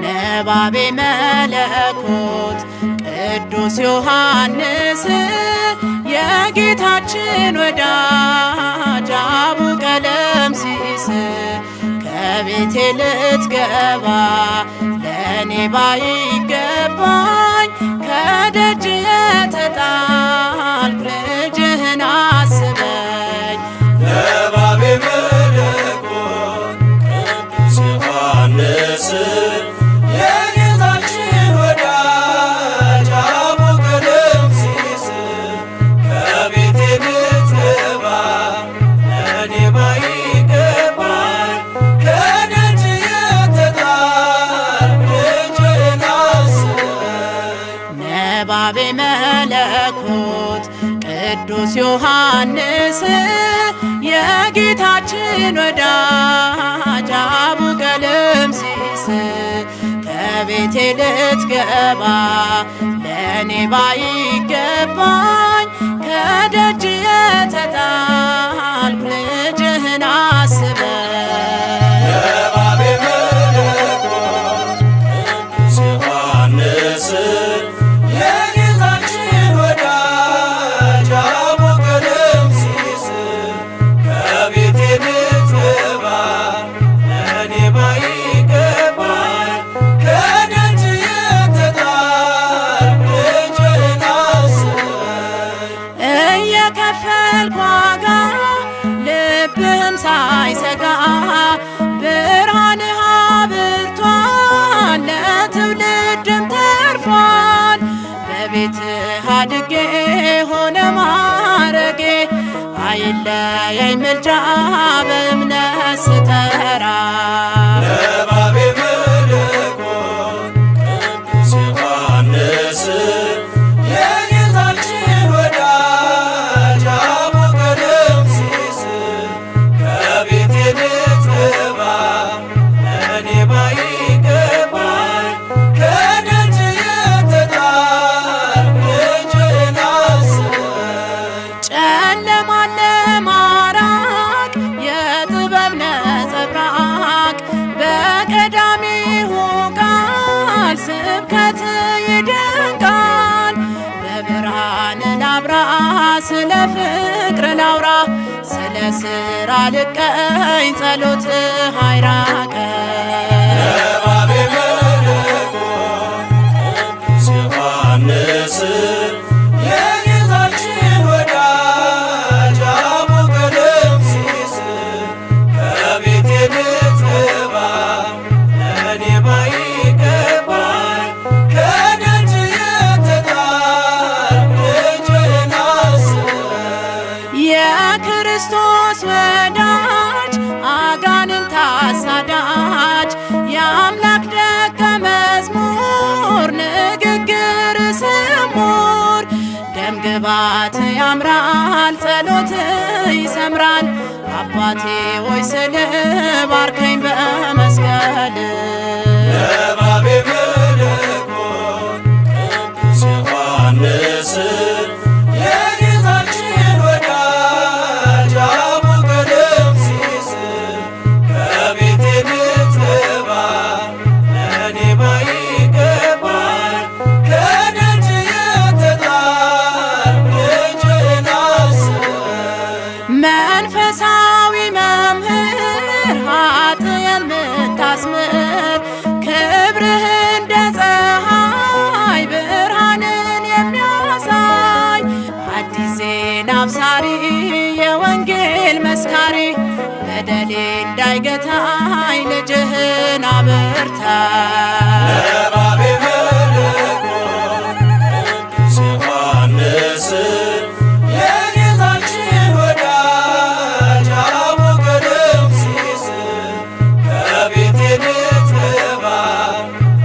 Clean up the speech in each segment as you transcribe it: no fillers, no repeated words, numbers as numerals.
ነባቤ መለኮት ቅዱስ ዮሐንስ የጌታችን ወዳጅ አቡ ቀለምሲስ ከቤቴ ልትገባ ለእኔ ባይገባኝ ከደጅ የተጣልኩ ልጅህን አስበኝ። ነባቤ መለኮት ቅዱስ ዮሐንስ የጌታችን ወዳጅ አቡ ቀለምሲስ ከቤቴ ልትገባ ለእኔ ባይገባኝ ከደጅ የተጣልኩ ልጅህን አስበኝ። ነባቤ መለኮት ቅዱስ ዮሐንስ የጌታችን ወዳጅ አቡ ቀለምሲስ ከቤቴ ልትገባ ለእኔ ባይገባኝ ከደጅ የተጣልኩ ልጅህን አስበኝ። ነባቤ መለኮት ቅዱስ ዮሐንስ የጌታችን ወዳጅ አቡ ቀለምሲስ ከቤቴ ልትገባ ለእኔ ባይገባኝ ከደጅ የተጣልኩ ልጅህን አስበኝ። እየከፈልኩ ዋጋ ልብህም ሳይሰጋ ብርሃንህ አብርቷል ለትውልድም ተርፏል። በቤትህ አድጌ ሆነ ማረጌ አይለየኝ ምልጃ በእምነት ስጠራ። ነባቤ መለኮት ቅዱስ ዮሐንስ የጌታችን ወዳጅ አቡ ቀለምሲስ ከቤቴ ልትገባ ለእኔ ባይገባኝ ከደጅ የተጣልኩ ልጅህን አስበኝ። ጨለማን ለማራቅ የጥበብ ነጸብራቅ በቀዳሚው ቃል ስብከት ይደንቃል። በብርሃን ላብራ ስለ ፍቅር ላውራ ስለ ስራ ልቀኝ ጸሎትህ አይራቀኝ። ነባቤ መለኮት ቅዱስ ዮሐንስ የጌታችን ወዳጅ አቡ ቀለምሲስ ከቤቴ ልትገባ ለእኔ ባይገባኝ ከደጅ የተጣልኩ ልጅህን አስበኝ። የክርስቶስ ወዳጅ አጋንንት አሳዳጅ የአምላክ ደቀ መዝሙር ንግግር ስሙር ደምግባት ያምራል ጸሎት ይሰምራል። አባቴ ሆይ ስል ባርከኝ በመስቀል። ነባቤ መለኮት ቅዱስ ዮሐንስ የጌታችን ወዳጅ አቡ ቀለምሲስ ከቤቴ ልትገባ ለእኔ ባይገባኝ ከደጅ የተጣልኩ ልጅህን አስበኝ። መንፈሳዊ መምህር ኃጥ የምታስምር ክብርህ እንደ ፀሐይ ብርሃንን የሚያሳይ አዲስ ዜና አብሳሪ የወንጌል መስካሪ በደሌ እንዳይገታኝ ልጅህን አበርታ። ነባቤ መለኮት ቅዱስ ዮሐንስ የጌታችን ወዳጅ አቡ ቀለምሲስ ከቤቴ ልትገባ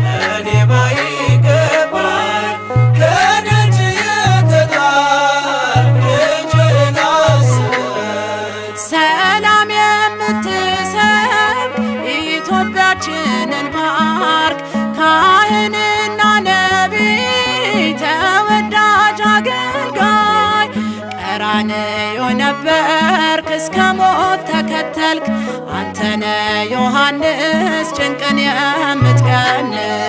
ለእኔ ባይገባኝ ከደጅ የተጣልኩ ልጅህን አስበኝ። ሰላም የምትሰብክ ኢትዮጵያችንን ባርክ። ካህንና ነቢይ ተወዳጅ አገልጋይ ቀራንዮ ነበርክ እስከ ሞት ተከተልክ። አንተነ ዮሐንስ ጭንቅን የምትቀንስ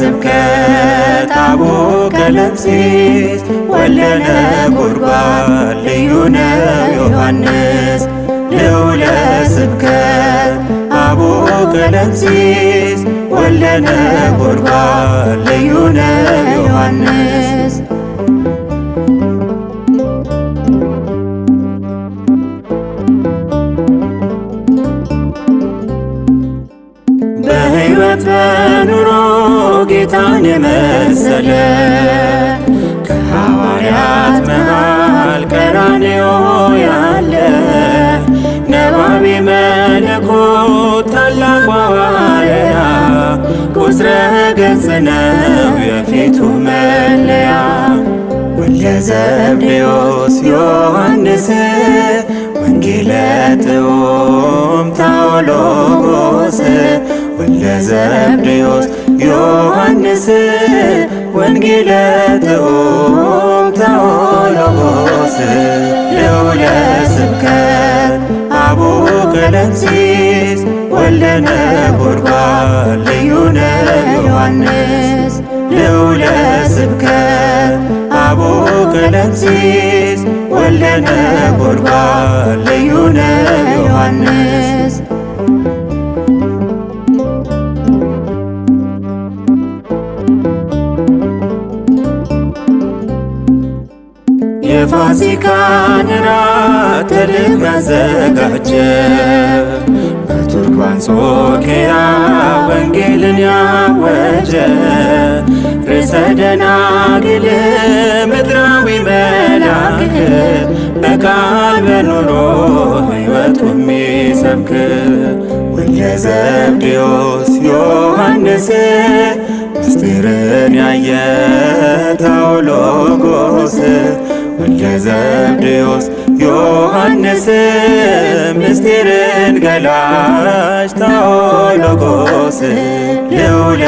ስብከት አቡነ ቀለምሲስ ወልደ ነጎድጓድ ልዩ ነው ዮሐንስ። ልዑለ ስብከት አቡነ ቀለምሲስ ወልደ ነጎድጓድ ልዩ ነው ዮሐንስ። በሕይወት በኑሮ ጌታን የመሰለ ከሐዋርያት መሃል ቀራንዮ ያለ ነባቤ መለኮት ታላቁ ሐዋርያ ቁስረ ገጽ ነው የፊቱ መለያ። ወልደ ዘብዴዎስ ዮሐንስ ወንጌለ ጥዑም ታኦሎጎስ ወልደ ዘብዴዎስ ዮሐንስ ወንጌለ ጥዑም ታኦሎጎስ። ልዑለ ስብከት አቡነ ቀለምሲስ ወልደ ነጎድጓድ ልዩ ነው ዮሐንስ። ልዑለ ስብከት አቡነ ቀለምሲስ ወልደ ነጎድጓድ ልዩ ነው ዮሐንስ። የፋሲካን ራት ተልኮ ያዘጋጀ በቱርክ በአንጾኪያ ወንጌልን ያወጀ ርዕሰ ደናግል ምድራዊ መልአክ በቃል በኑሮ ሕይወቱ የሚሰብክ ወልደ ዘብዴዎስ ዮሐንስ ምስጢርን ያየ ታኦሎጎስ ወልደ ዘብዴዎስ ዮሐንስ ምስጢርን ገላጭ ታኦሎጎስ። ልዑለ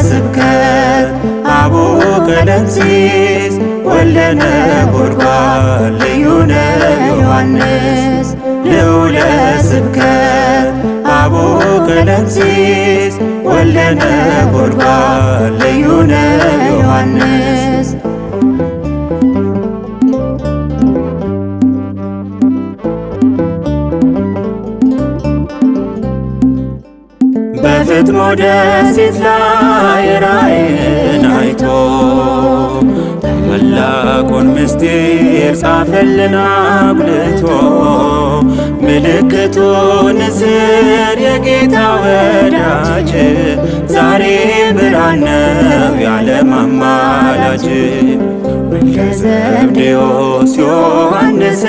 ስብከት አቡነ ቀለምሲስ ወልደ ነጎድጓድ ልዩ ነው ዮሐንስ። ልዑለ ስብከት አቡነ ቀለምሲስ ወልደ ነጎድጓድ ልዩ ነው ዮሐንስ። በፍጥሞ ደሴት ላይ ራእይን አይቶ ታላቁን ምስጢር ጻፈልን አጉልቶ ምልክቱ ንስር የጌታ ወዳጅ ዛሬ ብርሃን ነው የዓለም አማላጅ። ወልደ ዘብዴዎስ ዮሐንስ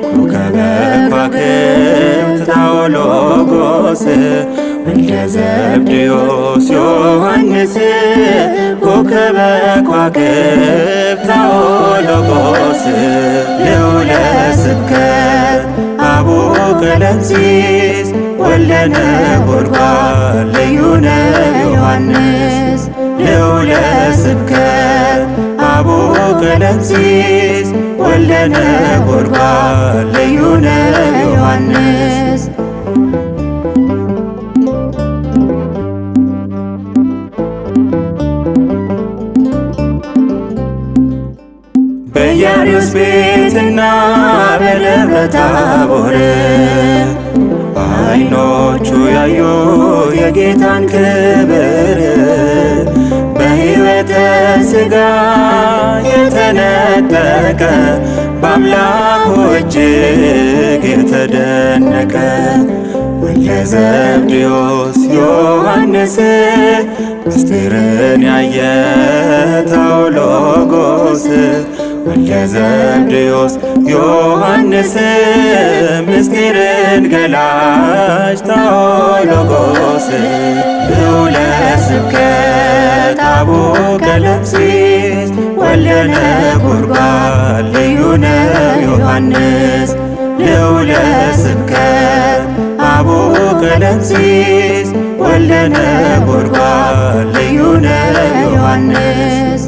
ኮከበ ከዋክብት ታኦሎጎስ ወልደ ዘብዴዎስ ዮሐንስ ኮከበ ከዋክብት ታኦሎጎስ። ልዑለ ስብከት አቡነ ቀለምሲስ ወልደ ነጎድጓድ ልዩ ነው ዮሐንስ። ልዑለ ስብከት አቡነ ቀለምሲስ ወልደ ነጎድጓድ ልዩ ነው ዮሐንስ። በኢያሪስ ቤትና በደብረ ታቦር ዓይኖቹ ያዩ የጌታን ክብር በሕይወተ ሥጋ የተነጠቀ በአምላኩ እጅግ የተደነቀ ወልደ ዘብዴዎስ ዮሐንስ ምስጢርን ያየ ታኦሎጎስ ወልደ ዘብዴዎስ ዮሐንስ ምስጢርን ገላጭ ታኦሎጎስ። ልዑለ ስብከት አቡነ ቀለምሲስ ወልደ ነጎድጓድ ልዩ ነው ዮሐንስ። ልዑለ ስብከት አቡነ ቀለምሲስ ወልደ ነጎድጓድ ልዩ ነው ዮሐንስ።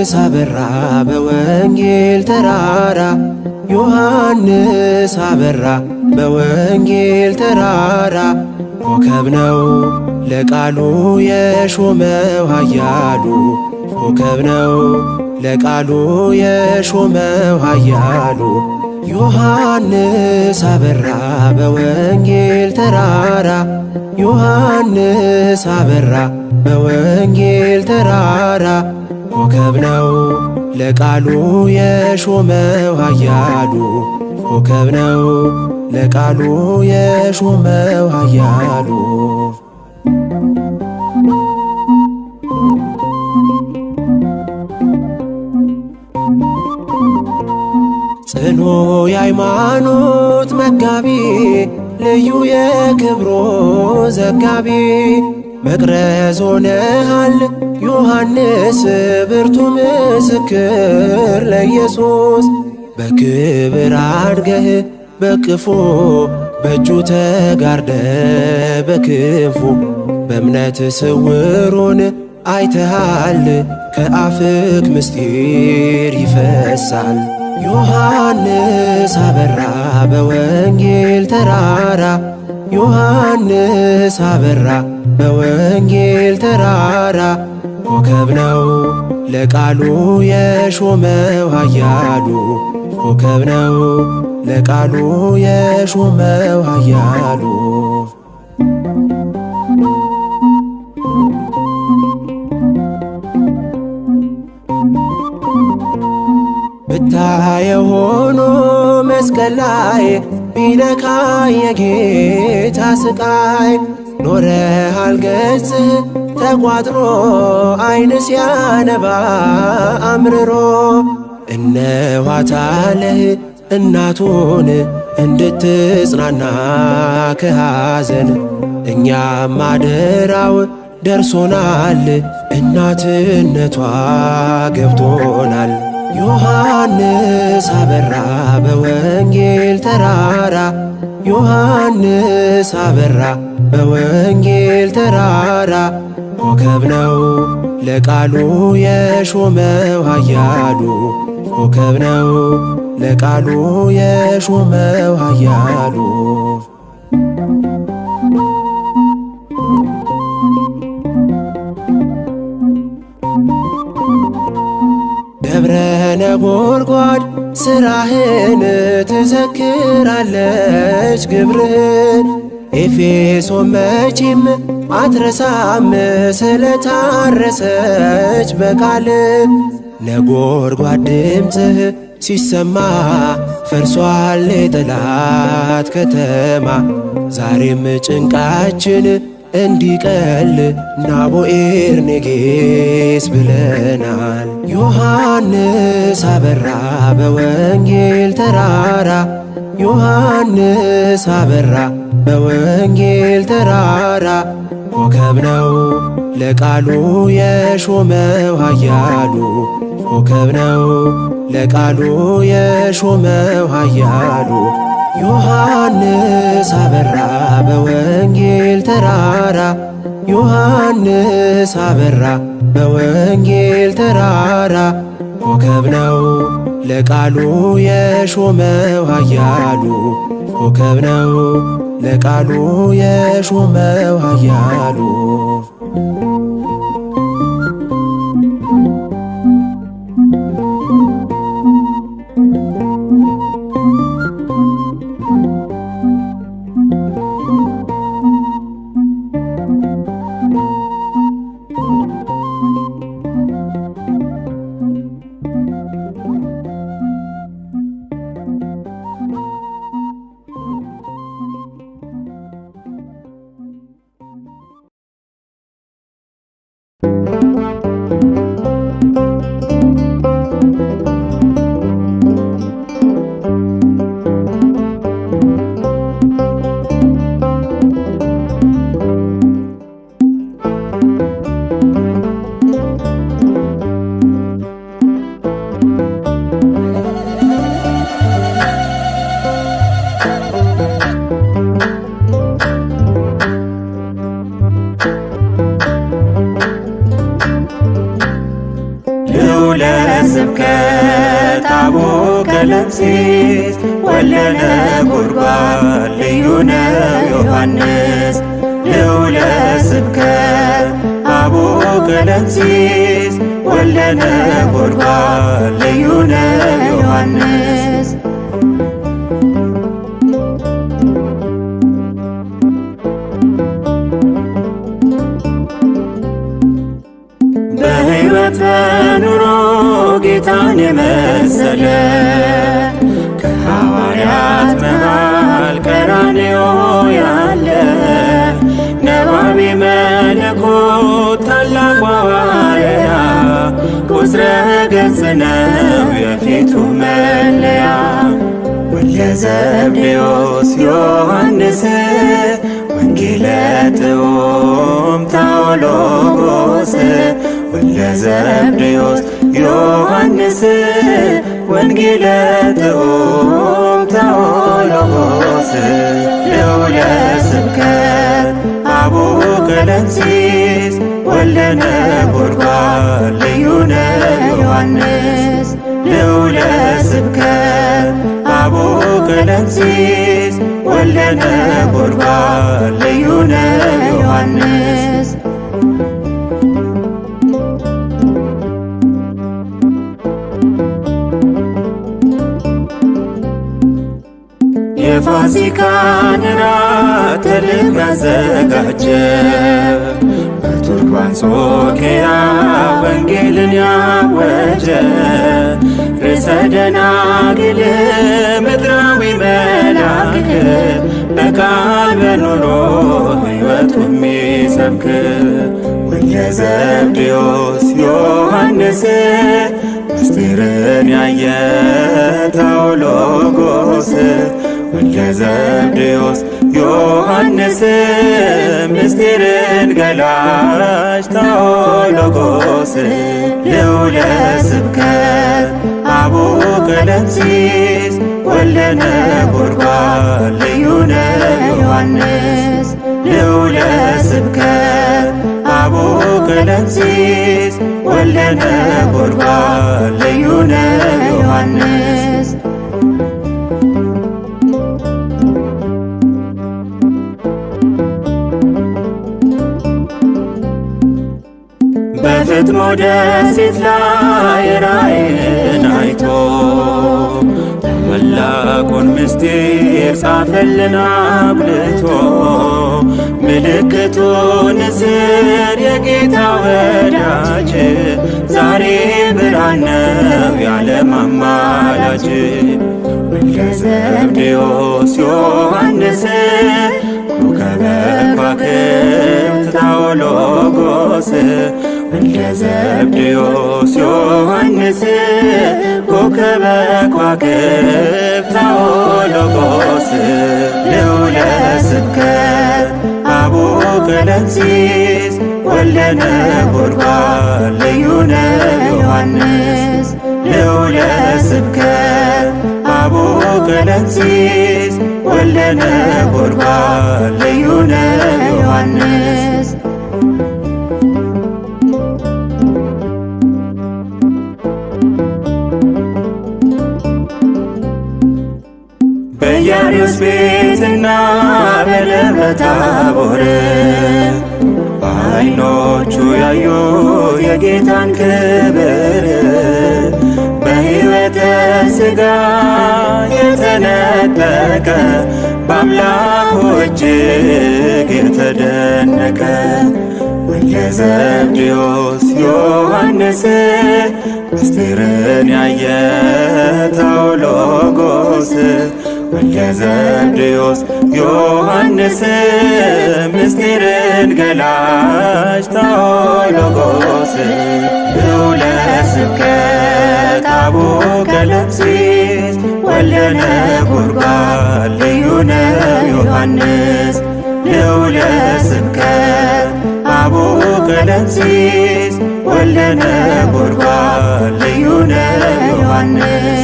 ዮሐንስ አበራ በወንጌል ተራራ ዮሐንስ አበራ በወንጌል ተራራ ኮከብ ነው ለቃሉ የሾመው ኃያሉ ኮከብ ነው ለቃሉ የሾመው ኃያሉ ዮሐንስ አበራ በወንጌል ተራራ ዮሐንስ አበራ በወንጌል ተራራ ኮከብ ነው ለቃሉ የሾመው ኃያሉ ኮከብ ነው ለቃሉ የሾመው ኃያሉ ጽኑ የሃይማኖት መጋቢ ልዩ የክብሮ ዘጋቢ መቅረዝ ሆነሃል ዮሐንስ ብርቱ ምስክር ለኢየሱስ በክብር አድገህ በቅፎ በእጁ ተጋርደ በክንፉ በእምነት ስውሩን አይተሃል ከአፍክ ምስጢር ይፈሳል ዮሐንስ አበራ በወንጌል ተራራ ዮሐንስ አበራ በወንጌል ተራራ ኮከብ ነው ለቃሉ የሾመው ኃያሉ ኮከብ ነው ለቃሉ የሾመው ኃያሉ ብታየው ሆኖ መስቀል ላይ ቢነካ የጌታ ስቃይ ኖረሃል ገጽህ ተቋጥሮ አይን ሲያነባ አምርሮ እነኋታለህ እናቱን እንድትጽናና ከሐዘን እኛም አደራው ደርሶናል እናትነቷ ገብቶናል ዮሐንስ አበራ በወንጌል ተራራ ዮሐንስ አበራ በወንጌል ተራራ ኮከብ ነው ለቃሉ የሾመው ኃያሉ ኮከብ ነው ለቃሉ የሾመው ኃያሉ ደብረ ነጎድጓድ ሥራህን ትዘክራለች ግብርህን ኤፌሶን መቼም አትረሳም ስለታረሰች በቃል ነጎድጓድ ድምፅህ ሲሰማ ፈርሷል የጠላት ከተማ ዛሬም ጭንቃችን እንዲቀል ናቦኤር ኔጌስ ብለናል ዮሐንስ አበራ በወንጌል ተራራ ዮሐንስ አበራ በወንጌል ተራራ ኮከብ ነው ለቃሉ የሾመው ኃያሉ ኮከብ ነው ለቃሉ የሾመው ኃያሉ ዮሐንስ አበራ በወንጌል ተራራ ዮሐንስ አበራ በወንጌል ተራራ ኮከብ ነው ለቃሉ የሾመው ኃያሉ ኮከብ ነው ለቃሉ የሾመው ኃያሉ ቀለምሲስ ወልደ ነጎድጓድ ልዩነ ዮሐንስ ልዑለ ስብከት አቡነ ቀለምሲስ ወልደ ነጎድጓድ ልዩነ ዮሐንስ በሕይወት በኑሮ ጌታን የመሰለ ከሐዋርያት መሃል ቀራንዮ ያለ ነባቤ መለኮት ታላቁ ሐዋርያ ቁስረ ገጽ ነው የፊቱ መለያ ወልደ ዘብዴዎስ ዮሐንስ ወንጌለ ጥዑም ታኦሎጎስ ወልደ ዘብዴዎስ ዮሐንስ ወንጌለ ጥዑም ታኦሎጎስ ልዑለ ስብከት አቡነ ቀለምሲስ ወልደ ነጎድጓድ ልዩነ ዮሐንስ ልዑለ ስብከት አቡነ ቀለምሲስ ወልደ ነጎድጓድ ልዩነ ዮሐንስ የፋሲካን ራት ተልብ ያዘጋጀ በቱርክ በአንጾኪያ ወንጌልን ያወጀ ርዕሰ ደናግል ምድራዊ መልአክ በቃል በኑሮ ሕይወቱ የሚሰብክ ወልደ ዘብዴዎስ ዮሐንስ ምስጢርን ያየ ታኦሎጎስ ወልደ ዘብዴዎስ ዮሐንስ ምስጢርን ገላጭ ታኦሎጎስ ልዑለ ስብከት አቡነ ቀለምሲስ ወልደ ነጎድጓድ ልዩነ ዮሐንስ ልዑለ ስብከት አቡነ ቀለምሲስ ወልደ ነጎድጓድ ልዩነ ዮሐንስ በፍጥሞ ደሴት ላይ ራእይን አይቶ ታላቁን ምስጢር ጻፈልን አጉልቶ ምልክቱ ንስር የጌታ ወዳጅ ዛሬ ብርሃን ነው የዓለም አማላጅ ወልደ ዘብዴዎስ ዮሐንስ ኮከበ ከዋክብት ታኦሎጎስ ወልደ ዘብዴዎስ ዮሐንስ ኮከበ ከዋክብት ታኦሎጎስ ልዑለ ስብከት አቡነ ቀለምሲስ ወልደ ነጎድጓድ ልዩነ ዮሐንስ ልዑለ ስብከት አቡነ ቀለምሲስ ወልደ ነጎድጓድ ልዩነ ዮሐንስ በኢያሪስ ቤትና በደብረ ታቦር በዓይኖቹ ያዩ የጌታን ክብር በሕይወተ ሥጋ የተነጠቀ በአምላኩ እጅግ የተደነቀ ወልደ ዘብዴዎስ ዮሐንስ ምስጢርን ያየ ታኦሎጎስ ወልደ ዘብዴዎስ ዮሐንስ ምስጢርን ገላጭ ታኦሎጎስ ልዑለ ስብከት አቡነ ቀለምሲስ ወልደ ነጎድጓድ ልዩነ ዮሐንስ ልዑለ ስብከት አቡነ ቀለምሲስ ወልደ ነጎድጓድ ልዩነ ዮሐንስ